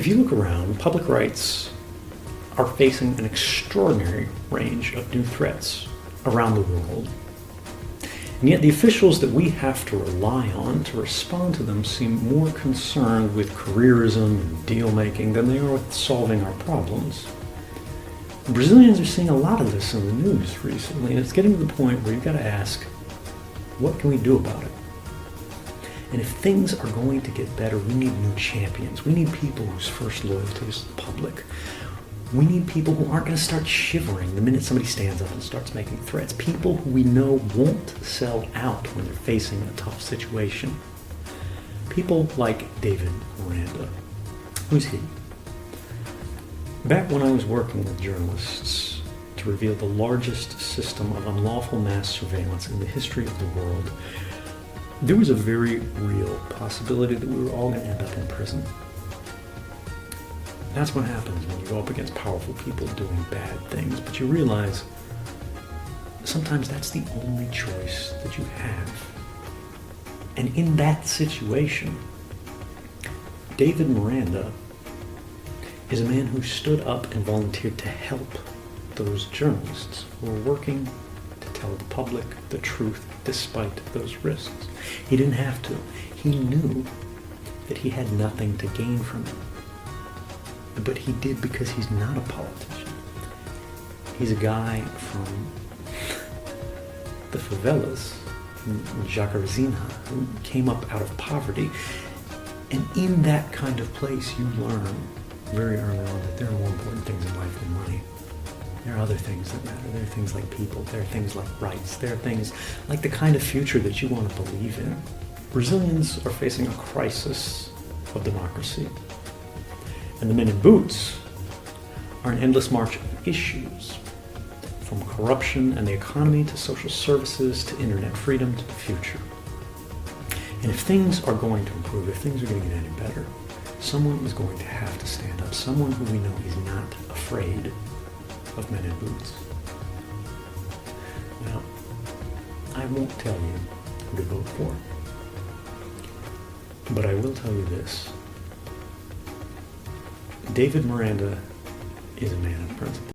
If you look around, public rights are facing an extraordinary range of new threats around the world. And yet the officials that we have to rely on to respond to them seem more concerned with careerism and deal-making than they are with solving our problems. Brazilians are seeing a lot of this in the news recently, and it's getting to the point where you've got to ask, what can we do about it? And if things are going to get better, we need new champions. We need people whose first loyalty is the public. We need people who aren't going to start shivering the minute somebody stands up and starts making threats. People who we know won't sell out when they're facing a tough situation. People like David Miranda. Who's he? Back when I was working with journalists to reveal the largest system of unlawful mass surveillance in the history of the world, there was a very real possibility that we were all going to end up in prison. That's what happens when you go up against powerful people doing bad things, but you realize sometimes that's the only choice that you have. And in that situation, David Miranda is a man who stood up and volunteered to help those journalists who were working to tell the public the truth despite those risks. He didn't have to. He knew that he had nothing to gain from it. But he did because he's not a politician. He's a guy from the favelas in Jacarezinha who came up out of poverty. And in that kind of place, you learn very early on that there are more important things in life than money. There are other things that matter. There are things like people. There are things like rights. There are things like the kind of future that you want to believe in. Brazilians are facing a crisis of democracy. And the men in boots are an endless march of issues, from corruption and the economy to social services to internet freedom to the future. And if things are going to improve, if things are going to get any better, someone is going to have to stand up, someone who we know is not afraid of men in boots. Now, I won't tell you who to vote for, but I will tell you this. David Miranda is a man of principle.